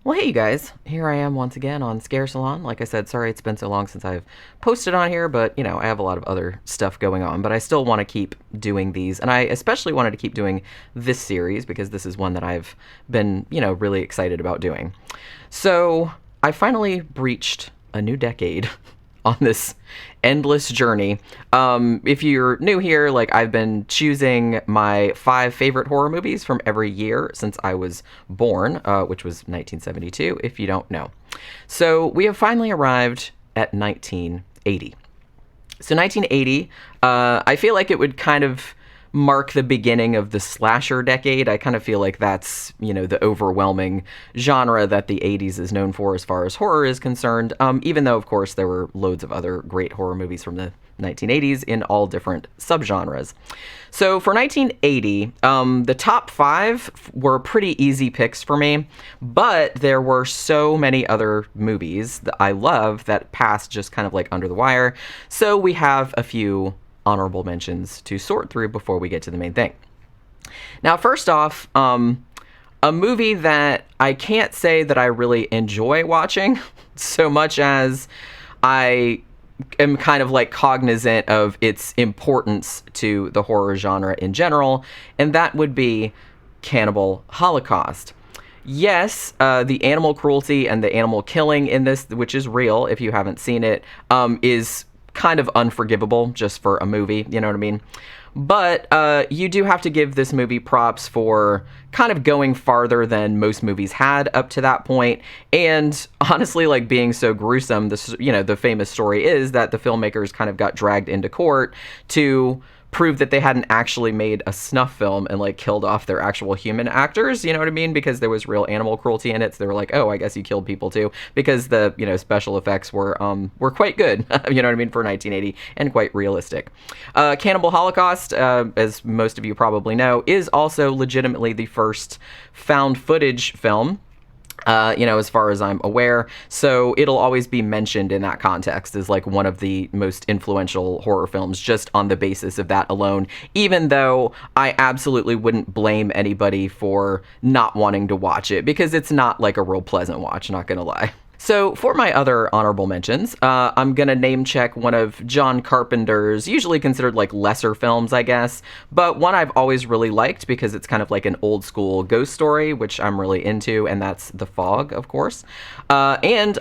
Well, hey, you guys. Here I am once again on Scare Salon. Like I said, sorry it's been so long since I've posted on here, but, I have a lot of other stuff going on. But I still want to keep doing these. And I especially wanted to keep doing this series because this is one that I've been, really excited about doing. So I finally breached a new decade on this endless journey. If you're new here, like I've been choosing my 5 favorite horror movies from every year since I was born, which was 1972, if you don't know. So we have finally arrived at 1980. So 1980, I feel like it would kind of mark the beginning of the slasher decade. I kind of feel like that's, the overwhelming genre that the 80s is known for as far as horror is concerned, even though, of course, there were loads of other great horror movies from the 1980s in all different subgenres. So for 1980, the top 5 were pretty easy picks for me, but there were so many other movies that I love that passed just kind of like under the wire. So we have a few honorable mentions to sort through before we get to the main thing. Now, first off, a movie that I can't say that I really enjoy watching so much as I am kind of like cognizant of its importance to the horror genre in general, and that would be Cannibal Holocaust. Yes, the animal cruelty and the animal killing in this, which is real if you haven't seen it, is kind of unforgivable just for a movie, you know what I mean? But you do have to give this movie props for kind of going farther than most movies had up to that point, and honestly, like being so gruesome. The famous story is that the filmmakers kind of got dragged into court to prove that they hadn't actually made a snuff film and like killed off their actual human actors, you know what I mean? Because there was real animal cruelty in it. So they were like, oh, I guess you killed people too, because the, special effects were quite good, you know what I mean, for 1980 and quite realistic. Cannibal Holocaust, as most of you probably know, is also legitimately the first found footage film, as far as I'm aware. So it'll always be mentioned in that context as like one of the most influential horror films just on the basis of that alone, even though I absolutely wouldn't blame anybody for not wanting to watch it because it's not like a real pleasant watch, not gonna lie. So for my other honorable mentions, I'm going to name check one of John Carpenter's usually considered like lesser films, I guess, but one I've always really liked because it's kind of like an old school ghost story, which I'm really into, and that's The Fog, of course. And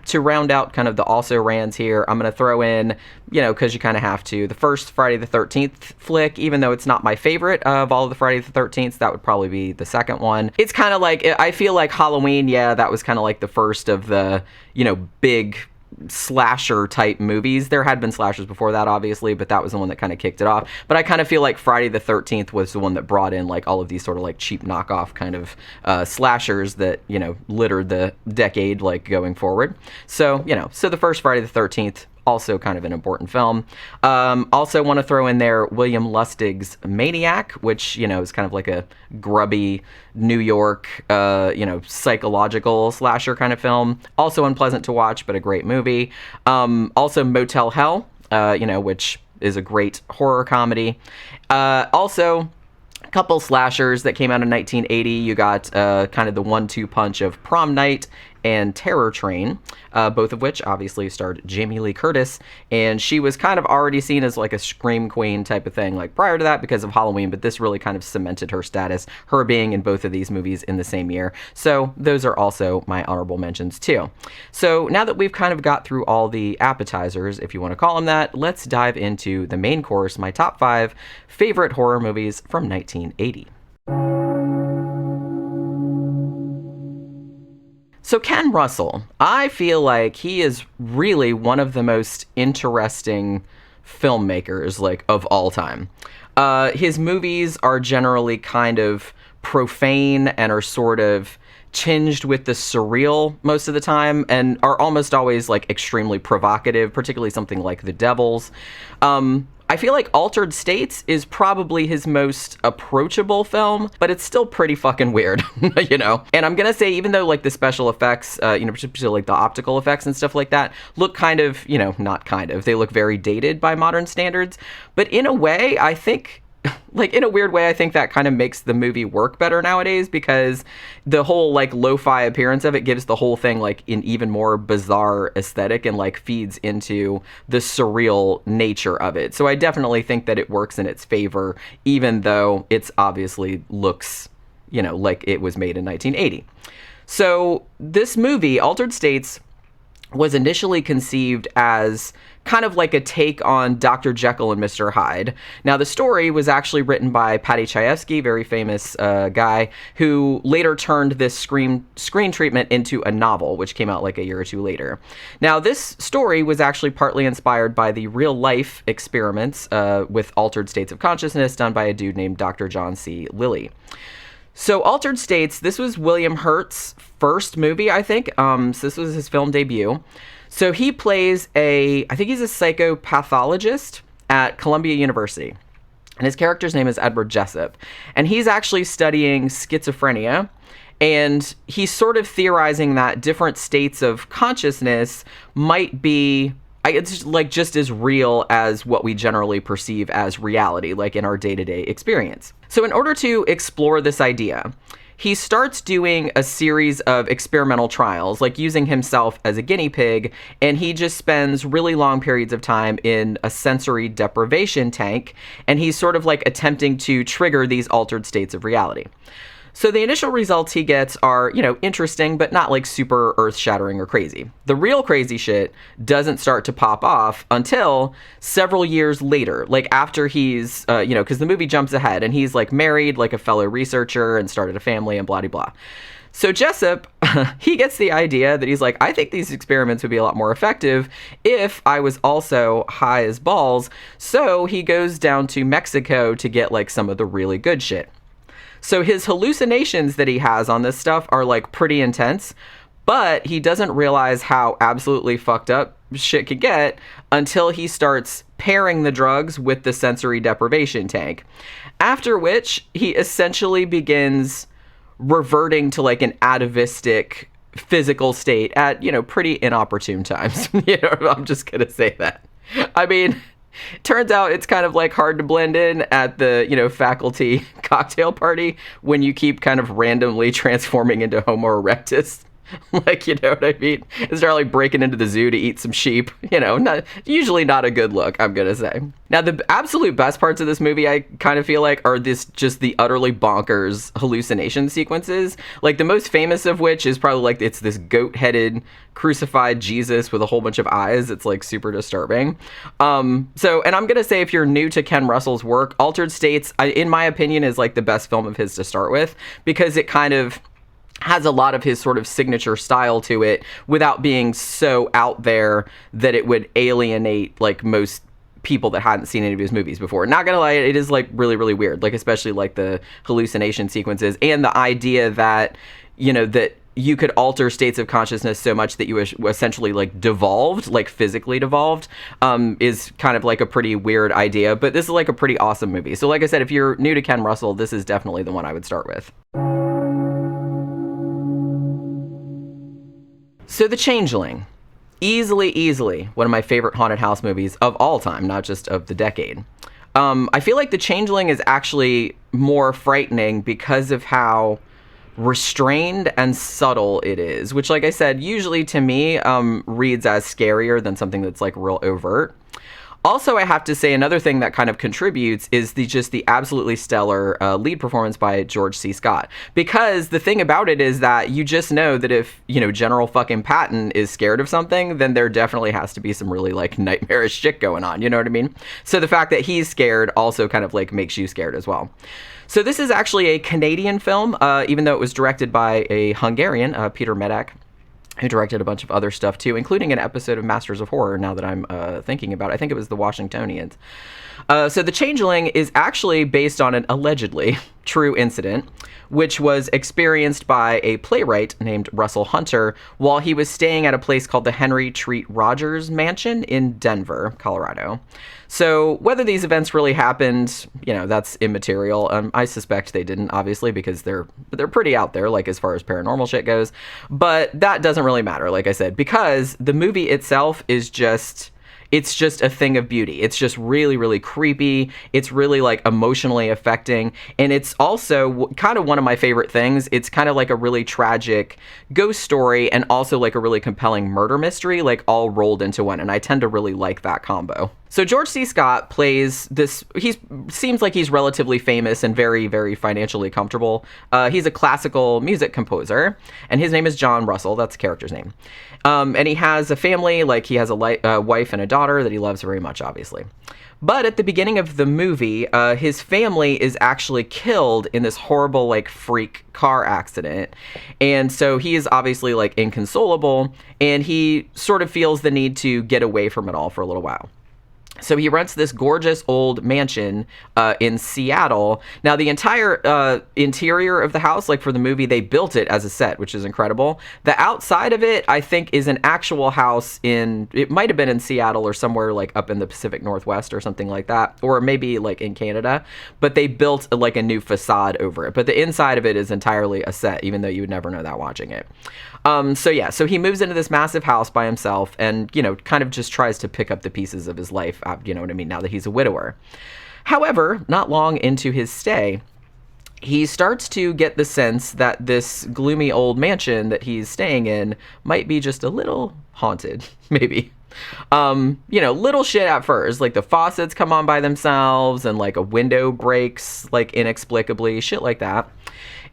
to round out kind of the also rans here, I'm going to throw in, because you kind of have to, the first Friday the 13th flick, even though it's not my favorite of all of the Friday the 13th, that would probably be the second one. It's kind of like, I feel like Halloween, yeah, that was kind of like the first of the big slasher type movies. There had been slashers before that, obviously, but that was the one that kind of kicked it off. But I kind of feel like Friday the 13th was the one that brought in like all of these sort of like cheap knockoff kind of slashers that, littered the decade like going forward. So, so the first Friday the 13th, also kind of an important film. Also want to throw in there William Lustig's Maniac, which, is kind of like a grubby New York, psychological slasher kind of film. Also unpleasant to watch, but a great movie. Also Motel Hell, which is a great horror comedy. Also, a couple slashers that came out in 1980. You got kind of the 1-2 punch of Prom Night and Terror Train, both of which obviously starred Jamie Lee Curtis, and she was kind of already seen as like a scream queen type of thing like prior to that because of Halloween, but this really kind of cemented her status, her being in both of these movies in the same year. So those are also my honorable mentions too. So now that we've kind of got through all the appetizers, if you want to call them that, let's dive into the main course, my top 5 favorite horror movies from 1980. So Ken Russell, I feel like he is really one of the most interesting filmmakers, like, of all time. His movies are generally kind of profane and are sort of tinged with the surreal most of the time and are almost always, like, extremely provocative, particularly something like The Devils. I feel like Altered States is probably his most approachable film, but it's still pretty fucking weird, And I'm gonna say, even though, like, the special effects, particularly, like, the optical effects and stuff like that, look kind of, not kind of, they look very dated by modern standards, but in a way, I think like, in a weird way, I think that kind of makes the movie work better nowadays, because the whole, like, lo-fi appearance of it gives the whole thing, like, an even more bizarre aesthetic and, like, feeds into the surreal nature of it. So I definitely think that it works in its favor, even though it's obviously looks, like it was made in 1980. So this movie, Altered States, was initially conceived as kind of like a take on Dr. Jekyll and Mr. Hyde. Now, the story was actually written by Paddy Chayefsky, very famous guy, who later turned this screen treatment into a novel, which came out like a year or two later. Now, this story was actually partly inspired by the real-life experiments with altered states of consciousness done by a dude named Dr. John C. Lilly. So Altered States, this was William Hurt's first movie, I think. So this was his film debut. So he plays I think he's a psychopathologist at Columbia University. And his character's name is Edward Jessup. And he's actually studying schizophrenia. And he's sort of theorizing that different states of consciousness might be, it's like just as real as what we generally perceive as reality, like in our day-to-day experience. So in order to explore this idea, he starts doing a series of experimental trials, like using himself as a guinea pig, and he just spends really long periods of time in a sensory deprivation tank, and he's sort of like attempting to trigger these altered states of reality. So the initial results he gets are, interesting, but not like super earth-shattering or crazy. The real crazy shit doesn't start to pop off until several years later, like after he's, because the movie jumps ahead and he's like married, like a fellow researcher, and started a family and blah, blah, blah. So Jessup, he gets the idea that he's like, I think these experiments would be a lot more effective if I was also high as balls. So he goes down to Mexico to get like some of the really good shit. So his hallucinations that he has on this stuff are like pretty intense, but he doesn't realize how absolutely fucked up shit could get until he starts pairing the drugs with the sensory deprivation tank. After which he essentially begins reverting to like an atavistic physical state at, pretty inopportune times. I'm just going to say that. I mean, turns out it's kind of like hard to blend in at the, faculty cocktail party when you keep kind of randomly transforming into Homo erectus. Like, you know what I mean? And start like breaking into the zoo to eat some sheep. Usually not a good look, I'm gonna say. Now, the absolute best parts of this movie, I kind of feel like, are just the utterly bonkers hallucination sequences. Like, the most famous of which is probably like, it's this goat-headed crucified Jesus with a whole bunch of eyes. It's like super disturbing. And I'm gonna say, if you're new to Ken Russell's work, Altered States, in my opinion, is like the best film of his to start with, because it kind of has a lot of his sort of signature style to it without being so out there that it would alienate like most people that hadn't seen any of his movies before. Not gonna lie, it is like really, really weird, like especially like the hallucination sequences and the idea that, that you could alter states of consciousness so much that you essentially like devolved, like physically devolved, is kind of like a pretty weird idea. But this is like a pretty awesome movie. So like I said, if you're new to Ken Russell, this is definitely the one I would start with. So The Changeling, easily one of my favorite haunted house movies of all time, not just of the decade. I feel like The Changeling is actually more frightening because of how restrained and subtle it is, which, like I said, usually to me reads as scarier than something that's like real overt. Also, I have to say another thing that kind of contributes is the absolutely stellar lead performance by George C. Scott. Because the thing about it is that you just know that if, General fucking Patton is scared of something, then there definitely has to be some really like nightmarish shit going on, you know what I mean? So the fact that he's scared also kind of like makes you scared as well. So this is actually a Canadian film, even though it was directed by a Hungarian, Peter Medak, who directed a bunch of other stuff too, including an episode of Masters of Horror, now that I'm thinking about it. I think it was the Washingtonians. So The Changeling is actually based on an allegedly true incident, which was experienced by a playwright named Russell Hunter while he was staying at a place called the Henry Treat Rogers Mansion in Denver, Colorado. So whether these events really happened, that's immaterial. I suspect they didn't, obviously, because they're pretty out there, like as far as paranormal shit goes. But that doesn't really matter, like I said, because the movie itself is just, it's just a thing of beauty. It's just really, really creepy. It's really like emotionally affecting. And it's also kind of one of my favorite things. It's kind of like a really tragic ghost story and also like a really compelling murder mystery, like all rolled into one. And I tend to really like that combo. So George C. Scott plays this, he seems like he's relatively famous and very, very financially comfortable. He's a classical music composer, and his name is John Russell. That's the character's name. And he has a family, like he has a wife and a daughter that he loves very much, obviously. But at the beginning of the movie, his family is actually killed in this horrible, like, freak car accident. And so he is obviously, like, inconsolable, and he sort of feels the need to get away from it all for a little while. So he rents this gorgeous old mansion in Seattle. Now, the entire interior of the house, like for the movie, they built it as a set, which is incredible. The outside of it, I think, is an actual house it might have been in Seattle or somewhere like up in the Pacific Northwest or something like that, or maybe like in Canada. But they built like a new facade over it. But the inside of it is entirely a set, even though you would never know that watching it. So he moves into this massive house by himself and, kind of just tries to pick up the pieces of his life, you know what I mean, now that he's a widower. However, not long into his stay, he starts to get the sense that this gloomy old mansion that he's staying in might be just a little haunted, maybe. Little shit at first, like the faucets come on by themselves and like a window breaks, like inexplicably, shit like that.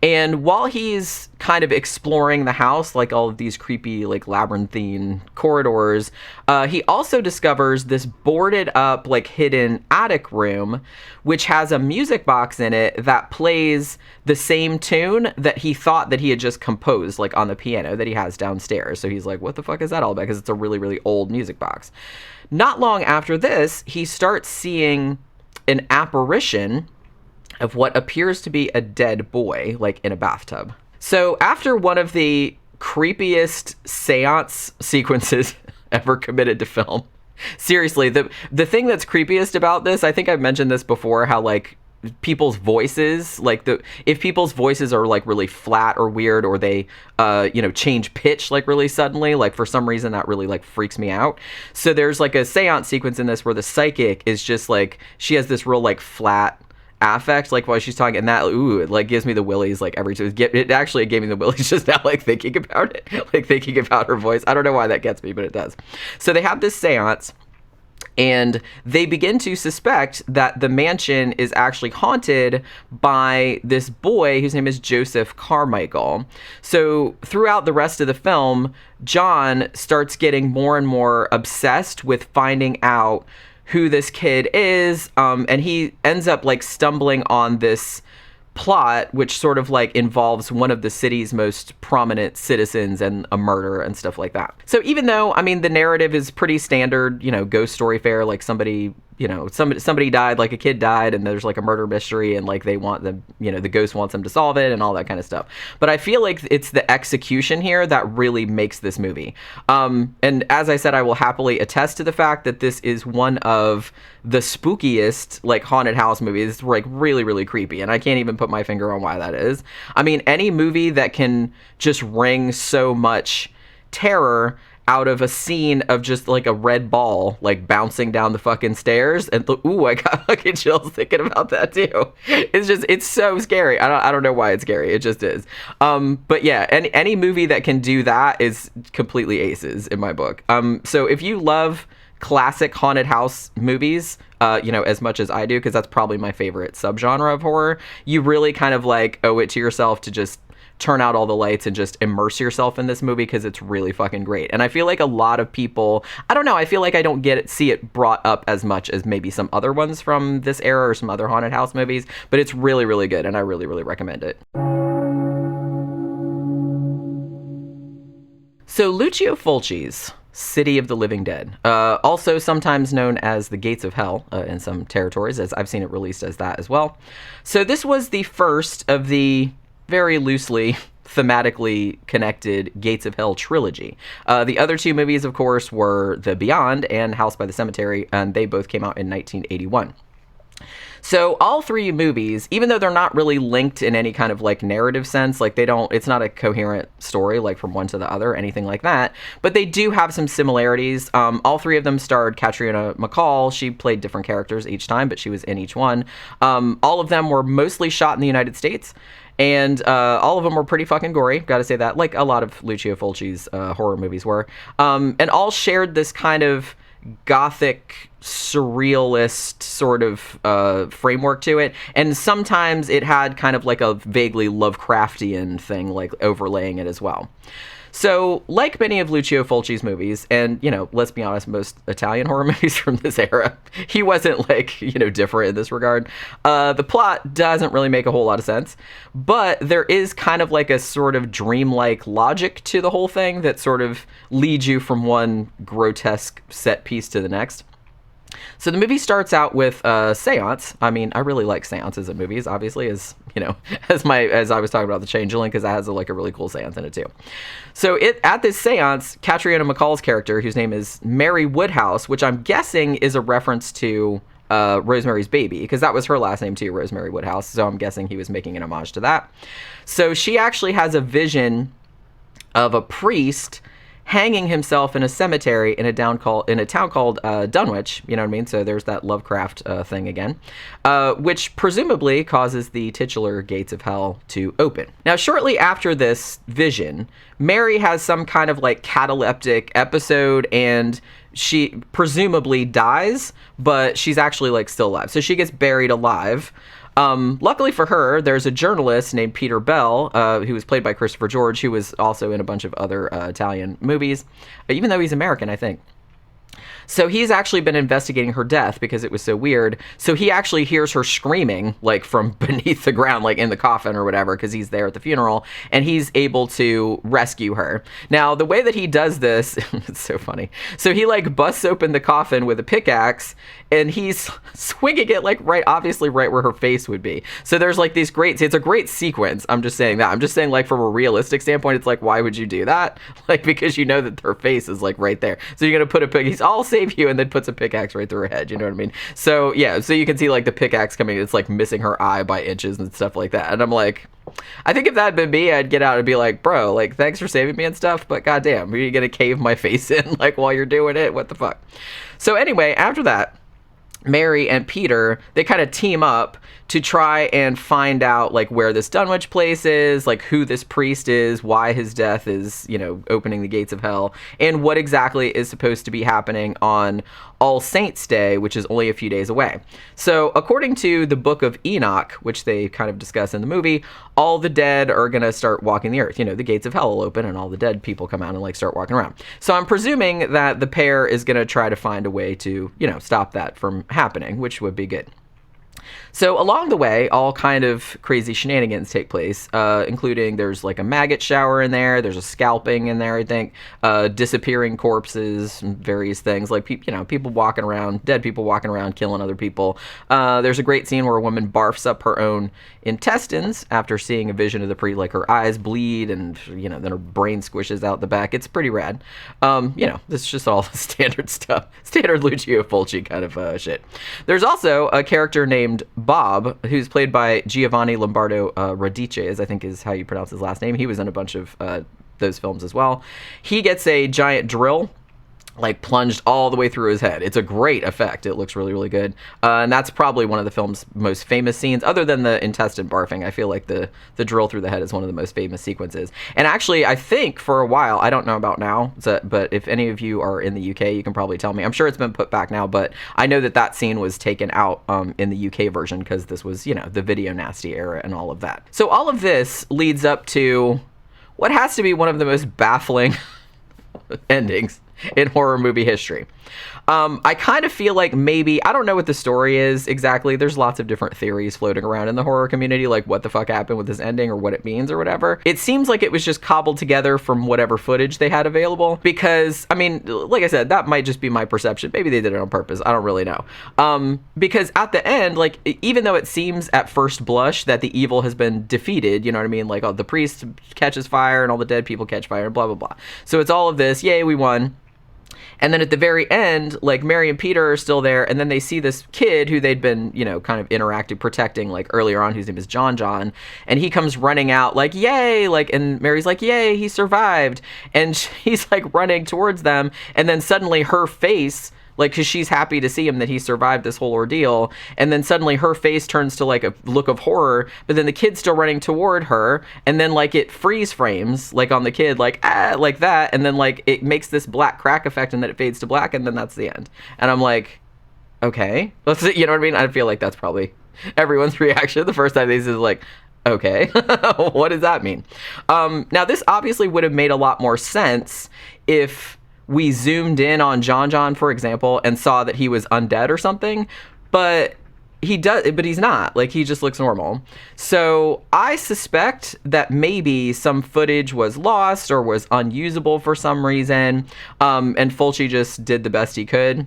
And while he's kind of exploring the house, like all of these creepy, like labyrinthine corridors, he also discovers this boarded up, like hidden attic room, which has a music box in it that plays the same tune that he thought that he had just composed, like on the piano that he has downstairs. So he's like, what the fuck is that all about? Because it's a really, really old music box. Not long after this, he starts seeing an apparition of what appears to be a dead boy, like in a bathtub. So after one of the creepiest seance sequences ever committed to film, seriously, the thing that's creepiest about this, I think I've mentioned this before, how like people's voices, like if people's voices are like really flat or weird, or they change pitch like really suddenly, like for some reason that really like freaks me out. So there's like a seance sequence in this where the psychic is just like, she has this real like flat affect, like while she's talking, and that it like gives me the willies like every time. It actually gave me the willies just now, like thinking about it, like thinking about her voice. I don't know why that gets me, but it does. So they have this seance, and they begin to suspect that the mansion is actually haunted by this boy whose name is Joseph Carmichael. So throughout the rest of the film, John starts getting more and more obsessed with finding out who this kid is, and he ends up like stumbling on this plot which sort of like involves one of the city's most prominent citizens and a murder and stuff like that. So even though, I mean, the narrative is pretty standard, ghost story fare, like somebody died, like a kid died, and there's like a murder mystery, and like they want them, the ghost wants them to solve it and all that kind of stuff. But I feel like it's the execution here that really makes this movie. And as I said, I will happily attest to the fact that this is one of the spookiest like haunted house movies. It's like really, really creepy, and I can't even put my finger on why that is. I mean, any movie that can just wring so much terror out of a scene of just like a red ball like bouncing down the fucking stairs, and I got fucking chills thinking about that too. It's so scary. I don't know why it's scary. It just is. But yeah, any movie that can do that is completely aces in my book. So if you love classic haunted house movies, as much as I do, because that's probably my favorite subgenre of horror, you really kind of like owe it to yourself to just turn out all the lights and just immerse yourself in this movie, because it's really fucking great. And I feel like a lot of people, I don't know, I feel like I don't see it brought up as much as maybe some other ones from this era or some other haunted house movies, but it's really, really good, and I really, really recommend it. So Lucio Fulci's City of the Living Dead, also sometimes known as The Gates of Hell in some territories, as I've seen it released as that as well. So this was the first of the very loosely thematically connected Gates of Hell trilogy. The other two movies, of course, were The Beyond and House by the Cemetery, and they both came out in 1981. So all three movies, even though they're not really linked in any kind of like narrative sense, like it's not a coherent story like from one to the other, anything like that, but they do have some similarities. All three of them starred Catriona MacColl. She played different characters each time, but she was in each one. All of them were mostly shot in the United States. And all of them were pretty fucking gory, gotta say that, like a lot of Lucio Fulci's horror movies were. And all shared this kind of gothic surrealist sort of framework to it, and sometimes it had kind of like a vaguely Lovecraftian thing like overlaying it as well. So, like many of Lucio Fulci's movies, and, you know, let's be honest, most Italian horror movies from this era, he wasn't, like, you know, different in this regard. The plot doesn't really make a whole lot of sense, but there is kind of like a sort of dreamlike logic to the whole thing that sort of leads you from one grotesque set piece to the next. So the movie starts out with a seance. I mean, I really like seances in movies, obviously, as you know, as I was talking about the Changeling, because that has like a really cool seance in it too. So at this seance, Catriona MacColl's character, whose name is Mary Woodhouse, which I'm guessing is a reference to Rosemary's Baby, because that was her last name too, Rosemary Woodhouse. So I'm guessing he was making an homage to that. So she actually has a vision of a priest hanging himself in a cemetery in a town called Dunwich, you know what I mean? So there's that Lovecraft thing again, which presumably causes the titular gates of hell to open. Now, shortly after this vision, Mary has some kind of like cataleptic episode, and she presumably dies, but she's actually like still alive. So she gets buried alive. Luckily for her, there's a journalist named Peter Bell, who was played by Christopher George, who was also in a bunch of other Italian movies, even though he's American, I think. So he's actually been investigating her death because it was so weird. So he actually hears her screaming, like, from beneath the ground, like in the coffin or whatever, because he's there at the funeral, and he's able to rescue her. Now, the way that he does this, it's so funny. So he, like, busts open the coffin with a pickaxe, and he's swinging it, like, obviously right where her face would be. So there's, like, it's a great sequence. I'm just saying that. I'm just saying, like, from a realistic standpoint, it's like, why would you do that? Like, because you know that her face is, like, right there. So you're going to put I'll save you, and then puts a pickaxe right through her head. You know what I mean? So, yeah, so you can see, like, the pickaxe coming, it's, like, missing her eye by inches and stuff like that. And I'm like, I think if that had been me, I'd get out and be like, bro, like, thanks for saving me and stuff, but goddamn, are you going to cave my face in, like, while you're doing it? What the fuck? So anyway, after that, Mary and Peter, they kind of team up to try and find out, like, where this Dunwich place is, like, who this priest is, why his death is, you know, opening the gates of hell, and what exactly is supposed to be happening on All Saints' Day, which is only a few days away. So, according to the Book of Enoch, which they kind of discuss in the movie, all the dead are going to start walking the earth. You know, the gates of hell will open, and all the dead people come out and, like, start walking around. So, I'm presuming that the pair is going to try to find a way to, you know, stop that from happening, which would be good. So along the way, all kind of crazy shenanigans take place, including there's like a maggot shower in there, there's a scalping in there, I think, disappearing corpses, various things, like, people walking around, dead people walking around, killing other people. There's a great scene where a woman barfs up her own intestines after seeing a vision of the priest, like her eyes bleed and, you know, then her brain squishes out the back. It's pretty rad. You know, this is just all the standard stuff, standard Lucio Fulci kind of shit. There's also a character named Bob, who's played by Giovanni Lombardo Radice, I think is how you pronounce his last name. He was in a bunch of those films as well. He gets a giant drill, like, plunged all the way through his head. It's a great effect. It looks really, really good. And that's probably one of the film's most famous scenes, other than the intestine barfing. I feel like the drill through the head is one of the most famous sequences. And actually, I think for a while, I don't know about now, but if any of you are in the UK, you can probably tell me. I'm sure it's been put back now, but I know that scene was taken out in the UK version because this was, you know, the video nasty era and all of that. So all of this leads up to what has to be one of the most baffling endings in horror movie history. I kind of feel like maybe, I don't know what the story is exactly. There's lots of different theories floating around in the horror community, like what the fuck happened with this ending or what it means or whatever. It seems like it was just cobbled together from whatever footage they had available, because, I mean, like I said, that might just be my perception. Maybe they did it on purpose. I don't really know. Because at the end, like, even though it seems at first blush that the evil has been defeated, you know what I mean? Like, the priest catches fire and all the dead people catch fire and blah, blah, blah. So it's all of this, yay, we won. And then at the very end, like Mary and Peter are still there, and then they see this kid who they'd been, kind of interacting, protecting, like earlier on, whose name is John John, and he comes running out like, yay, like, and Mary's like, yay, he survived, and he's like running towards them, and then suddenly her face, like, because she's happy to see him, that he survived this whole ordeal, and then suddenly her face turns to like a look of horror, but then the kid's still running toward her, and then like it freeze frames like on the kid, like like that, and then like it makes this black crack effect, and then it fades to black, and then that's the end. And I'm like, okay, you know what I mean? I feel like that's probably everyone's reaction the first time they see is like, okay, what does that mean? Now this obviously would have made a lot more sense if we zoomed in on John John, for example, and saw that he was undead or something, but he's not. Like, he just looks normal. So I suspect that maybe some footage was lost or was unusable for some reason, and Fulci just did the best he could.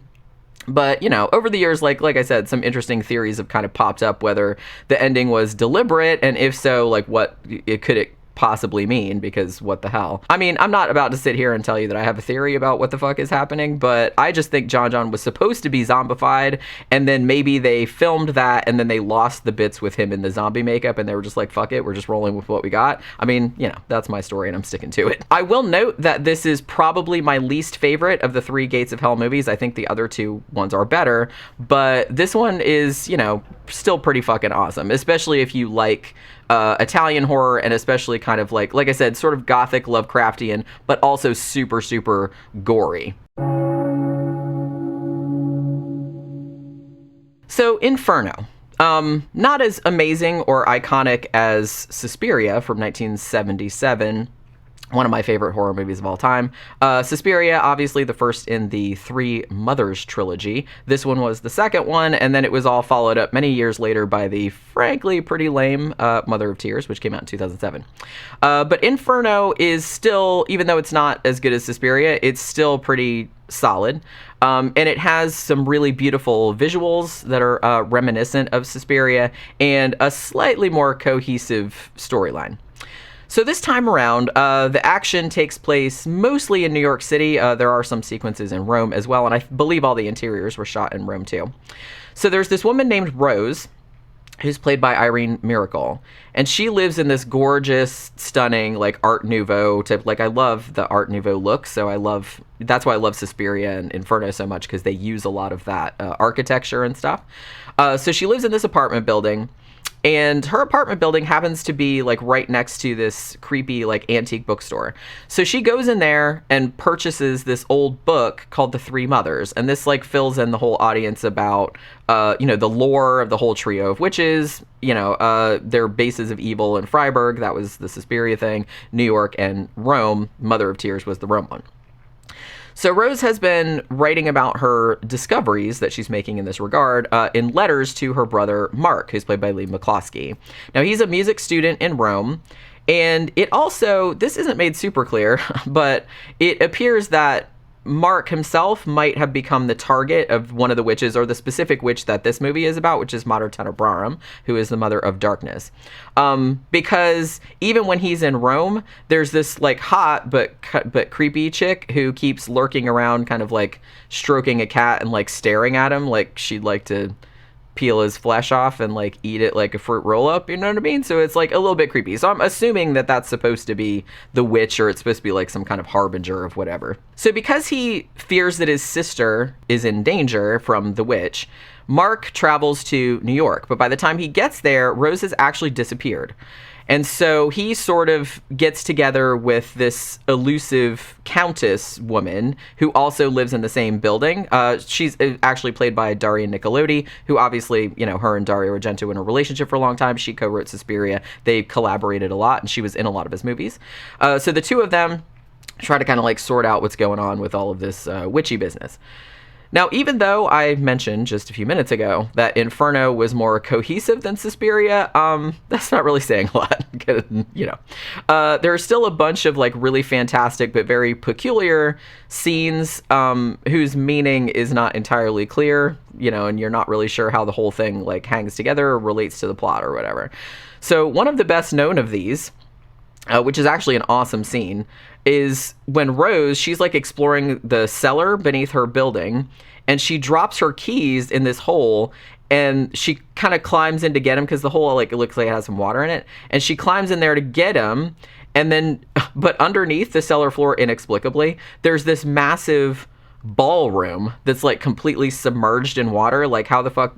But, over the years, like I said, some interesting theories have kind of popped up, whether the ending was deliberate, and if so, like, what could it possibly mean, because what the hell? I mean, I'm not about to sit here and tell you that I have a theory about what the fuck is happening, but I just think John John was supposed to be zombified, and then maybe they filmed that, and then they lost the bits with him in the zombie makeup, and they were just like, fuck it, we're just rolling with what we got. I mean, that's my story, and I'm sticking to it. I will note that this is probably my least favorite of the 3 Gates of Hell movies. I think the other 2 ones are better, but this one is, still pretty fucking awesome, especially if you like Italian horror, and especially kind of like I said, sort of gothic Lovecraftian, but also super, super gory. So Inferno. Not as amazing or iconic as Suspiria from 1977. One of my favorite horror movies of all time. Suspiria, obviously the first in the Three Mothers trilogy. This one was the second one, and then it was all followed up many years later by the frankly pretty lame Mother of Tears, which came out in 2007. But Inferno is still, even though it's not as good as Suspiria, it's still pretty solid. And it has some really beautiful visuals that are reminiscent of Suspiria, and a slightly more cohesive storyline. So this time around, the action takes place mostly in New York City. There are some sequences in Rome as well, and I believe all the interiors were shot in Rome too. So there's this woman named Rose, who's played by Irene Miracle, and she lives in this gorgeous, stunning, like Art Nouveau type. Like, I love the Art Nouveau look, so that's why I love Suspiria and Inferno so much, because they use a lot of that architecture and stuff. So she lives in this apartment building. And her apartment building happens to be like right next to this creepy like antique bookstore. So she goes in there and purchases this old book called The Three Mothers. And this like fills in the whole audience about, the lore of the whole trio of witches, their bases of evil in Freiburg. That was the Suspiria thing. New York and Rome. Mother of Tears was the Rome one. So Rose has been writing about her discoveries that she's making in this regard in letters to her brother Mark, who's played by Lee McCloskey. Now, he's a music student in Rome, and it also, this isn't made super clear, but it appears that Mark himself might have become the target of one of the witches, or the specific witch that this movie is about, which is Mater Tenebrarum, who is the mother of darkness. Because even when he's in Rome, there's this like hot but creepy chick who keeps lurking around, kind of like stroking a cat and like staring at him like she'd like to peel his flesh off and like eat it like a fruit roll up, you know what I mean? So it's like a little bit creepy. So I'm assuming that that's supposed to be the witch, or it's supposed to be like some kind of harbinger of whatever. So because he fears that his sister is in danger from the witch, Mark travels to New York, but by the time he gets there, Rose has actually disappeared. And so he sort of gets together with this elusive countess woman who also lives in the same building. She's actually played by Daria Nicolodi, who obviously, her and Dario Argento were in a relationship for a long time. She co-wrote Suspiria. They collaborated a lot, and she was in a lot of his movies. So the two of them try to kind of like sort out what's going on with all of this witchy business. Now, even though I mentioned just a few minutes ago that Inferno was more cohesive than Suspiria, that's not really saying a lot. There are still a bunch of like really fantastic but very peculiar scenes whose meaning is not entirely clear, and you're not really sure how the whole thing like hangs together or relates to the plot or whatever. So one of the best known of these which is actually an awesome scene, is when Rose, she's like exploring the cellar beneath her building, and she drops her keys in this hole, and she kind of climbs in to get him because the hole, like, it looks like it has some water in it, and she climbs in there to get him, and then, but underneath the cellar floor, inexplicably, there's this massive ballroom that's like completely submerged in water. Like, how the fuck,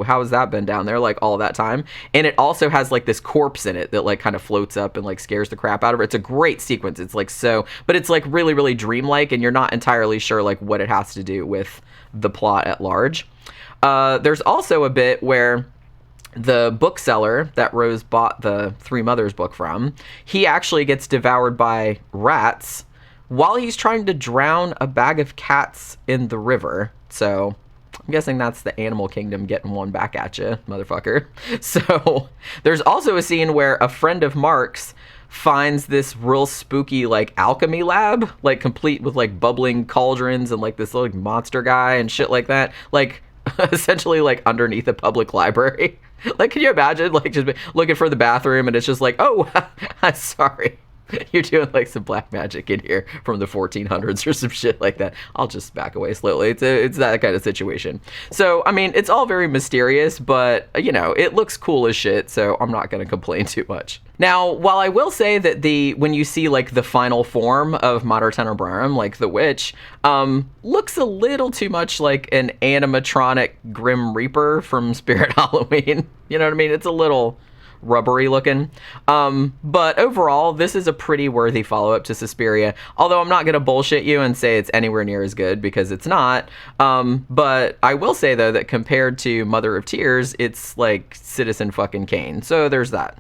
how has that been down there like all that time? And it also has like this corpse in it that like kind of floats up and like scares the crap out of her. It's a great sequence. It's like but it's like really, really dreamlike, and you're not entirely sure like what it has to do with the plot at large. There's also a bit where the bookseller that Rose bought the Three Mothers book from, he actually gets devoured by rats while he's trying to drown a bag of cats in the river. So I'm guessing that's the animal kingdom getting one back at you, motherfucker. So there's also a scene where a friend of Mark's finds this real spooky like alchemy lab, like complete with like bubbling cauldrons and like this like monster guy and shit like that, like essentially like underneath a public library. Like, can you imagine like just looking for the bathroom and it's just like, oh, sorry, you're doing like some black magic in here from the 1400s or some shit like that. I'll just back away slowly. It's that kind of situation. So, I mean, it's all very mysterious, but, it looks cool as shit, so I'm not going to complain too much. Now, while I will say that when you see like the final form of Mater Tenebrarum, like the witch, looks a little too much like an animatronic Grim Reaper from Spirit Halloween. You know what I mean? It's a little rubbery looking. But overall, this is a pretty worthy follow-up to Suspiria, although I'm not going to bullshit you and say it's anywhere near as good, because it's not. But I will say, though, that compared to Mother of Tears, it's like Citizen fucking Kane. So there's that.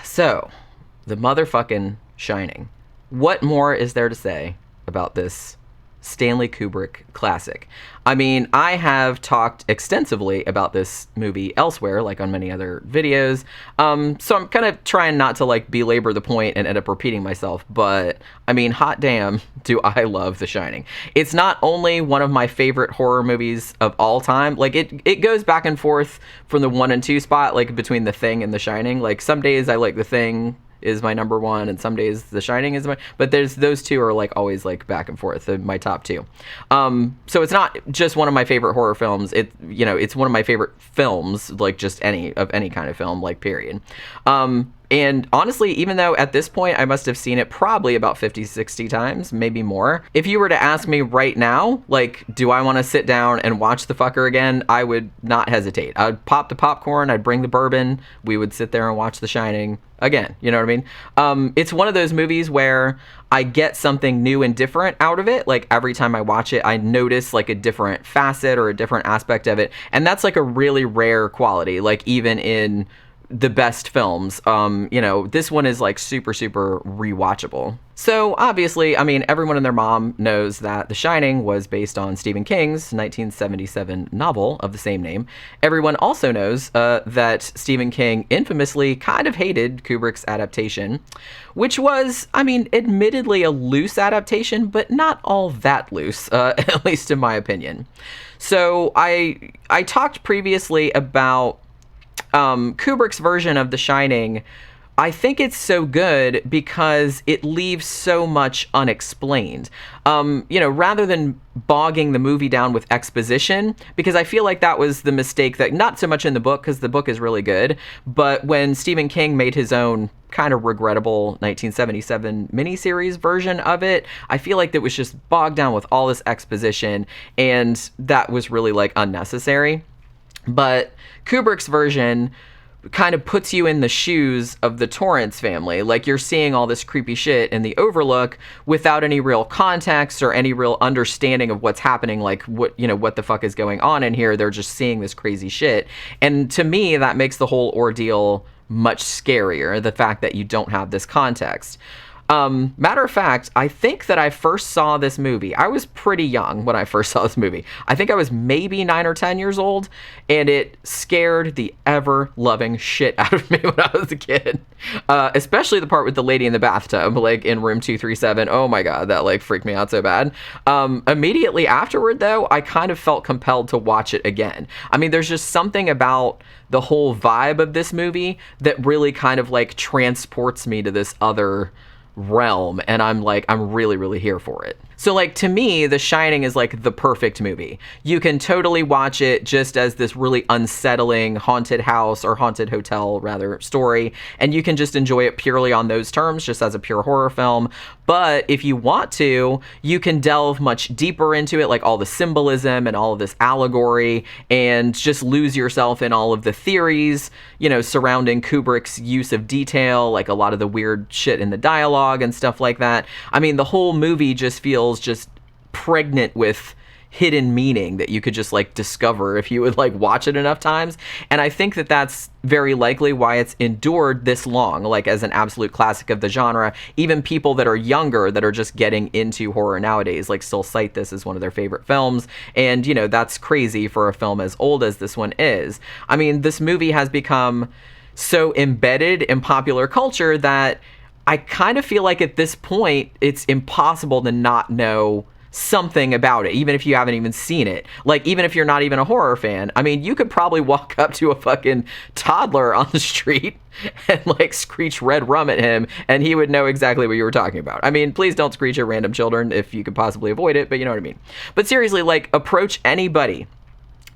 So, the motherfucking Shining. What more is there to say about this Stanley Kubrick classic? I mean, I have talked extensively about this movie elsewhere, like on many other videos, so I'm kind of trying not to like belabor the point and end up repeating myself, but I mean, hot damn, do I love The Shining. It's not only one of my favorite horror movies of all time, like it goes back and forth from the 1 and 2 spot, like between The Thing and The Shining. Like, some days I like The Thing is my number one, and some days The Shining is but those two are like always like back and forth, my top two. So it's not just one of my favorite horror films, it's one of my favorite films, like just any kind of film, like, period. And honestly, even though at this point I must have seen it probably about 50, 60 times, maybe more, if you were to ask me right now, like, do I want to sit down and watch the fucker again, I would not hesitate. I would pop the popcorn, I'd bring the bourbon, we would sit there and watch The Shining again, you know what I mean? It's one of those movies where I get something new and different out of it. Like, every time I watch it, I notice like a different facet or a different aspect of it, and that's like a really rare quality, like even in the best films. This one is like super, super rewatchable. So obviously, I mean, everyone and their mom knows that The Shining was based on Stephen King's 1977 novel of the same name. Everyone also knows that Stephen King infamously kind of hated Kubrick's adaptation, which was, I mean, admittedly a loose adaptation, but not all that loose, at least in my opinion. So I talked previously about Kubrick's version of The Shining. I think it's so good because it leaves so much unexplained. Rather than bogging the movie down with exposition, because I feel like that was the mistake, that not so much in the book, because the book is really good, but when Stephen King made his own kind of regrettable 1977 miniseries version of it, I feel like that was just bogged down with all this exposition, and that was really like unnecessary. But Kubrick's version kind of puts you in the shoes of the Torrance family. Like, you're seeing all this creepy shit in the Overlook without any real context or any real understanding of what's happening. Like, what the fuck is going on in here? They're just seeing this crazy shit. And to me, that makes the whole ordeal much scarier, the fact that you don't have this context. Matter of fact, I think that I first saw this movie. I was pretty young when I first saw this movie. I think I was maybe 9 or 10 years old, and it scared the ever-loving shit out of me when I was a kid. Especially the part with the lady in the bathtub, like in room 237. Oh my god, that like freaked me out so bad. Immediately afterward, though, I kind of felt compelled to watch it again. I mean, there's just something about the whole vibe of this movie that really kind of like transports me to this other realm, and I'm really, really here for it. So like, to me, The Shining is like the perfect movie. You can totally watch it just as this really unsettling haunted house, or haunted hotel rather, story, and you can just enjoy it purely on those terms, just as a pure horror film. But if you want to, you can delve much deeper into it, like all the symbolism and all of this allegory, and just lose yourself in all of the theories, you know, surrounding Kubrick's use of detail, like a lot of the weird shit in the dialogue and stuff like that. I mean, the whole movie just feels just pregnant with hidden meaning that you could just like discover if you would like watch it enough times. And I think that that's very likely why it's endured this long, like as an absolute classic of the genre. Even people that are younger, that are just getting into horror nowadays, like still cite this as one of their favorite films. And, you know, that's crazy for a film as old as this one is. I mean, this movie has become so embedded in popular culture that I kind of feel like at this point, it's impossible to not know something about it, even if you haven't even seen it. Like, even if you're not even a horror fan, I mean, you could probably walk up to a fucking toddler on the street and like screech red rum at him, and he would know exactly what you were talking about. I mean, please don't screech at random children if you could possibly avoid it, but you know what I mean. But seriously, like, approach anybody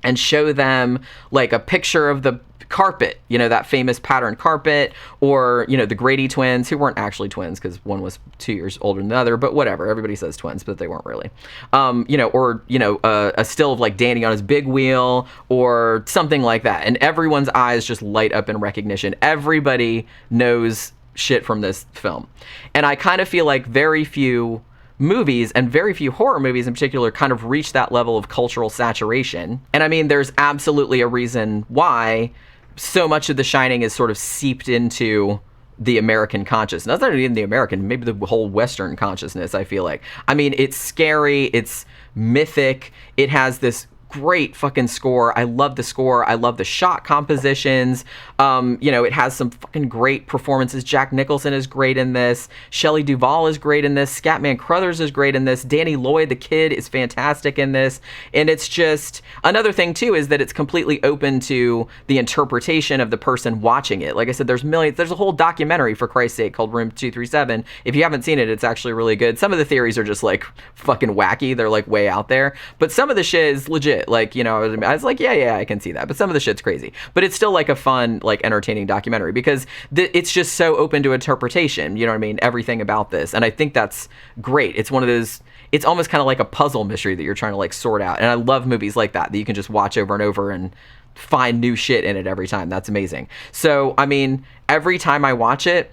and show them like a picture of the carpet, you know, that famous patterned carpet, or, you know, the Grady twins, who weren't actually twins because one was 2 years older than the other, but whatever, everybody says twins, but they weren't really. You know, or, you know, a still of like Danny on his big wheel or something like that, and everyone's eyes just light up in recognition. Everybody knows shit from this film. And I kind of feel like very few movies, and very few horror movies in particular, kind of reach that level of cultural saturation. And I mean, there's absolutely a reason why so much of The Shining is sort of seeped into the American consciousness. Not even the American, maybe the whole Western consciousness, I feel like. I mean, it's scary, it's mythic, it has this great fucking score. I love the score. I love the shot compositions. You know, it has some fucking great performances. Jack Nicholson is great in this. Shelley Duvall is great in this. Scatman Crothers is great in this. Danny Lloyd, the kid, is fantastic in this. And it's just, another thing too is that it's completely open to the interpretation of the person watching it. Like I said, there's millions, there's a whole documentary, for Christ's sake, called Room 237. If you haven't seen it, it's actually really good. Some of the theories are just like fucking wacky. They're like way out there. But some of the shit is legit. Like, you know, I was like, yeah, I can see that. But some of the shit's crazy. But it's still like a fun, like entertaining documentary because it's just so open to interpretation. You know what I mean? Everything about this. And I think that's great. It's one of those, it's almost kind of like a puzzle mystery that you're trying to like sort out. And I love movies like that you can just watch over and over and find new shit in it every time. That's amazing. So, I mean, every time I watch it,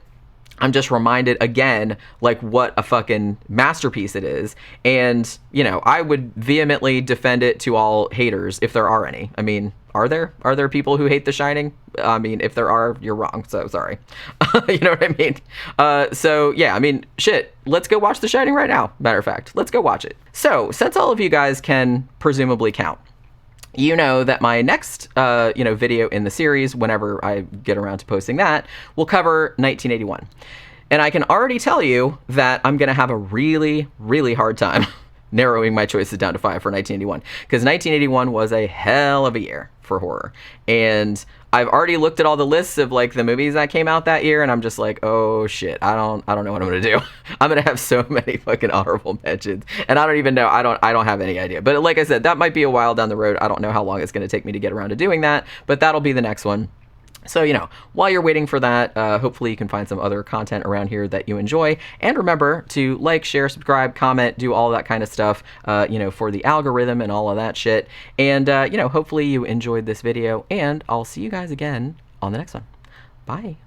I'm just reminded again, like, what a fucking masterpiece it is. And, you know, I would vehemently defend it to all haters, if there are any. I mean, are there people who hate The Shining? I mean, if there are, you're wrong. So sorry. You know what I mean? So yeah, I mean, shit, let's go watch The Shining right now. Matter of fact, let's go watch it. So since all of you guys can presumably count, you know that my next, video in the series, whenever I get around to posting that, will cover 1981. And I can already tell you that I'm going to have a really, really hard time narrowing my choices down to 5 for 1981. Because 1981 was a hell of a year for horror. And I've already looked at all the lists of like the movies that came out that year, and I'm just like, oh shit, I don't know what I'm gonna do. I'm gonna have so many fucking honorable mentions, and I don't even know. I don't have any idea. But like I said, that might be a while down the road. I don't know how long it's gonna take me to get around to doing that, but that'll be the next one. So, you know, while you're waiting for that, hopefully you can find some other content around here that you enjoy. And remember to like, share, subscribe, comment, do all that kind of stuff, for the algorithm and all of that shit. And, hopefully you enjoyed this video, and I'll see you guys again on the next one. Bye.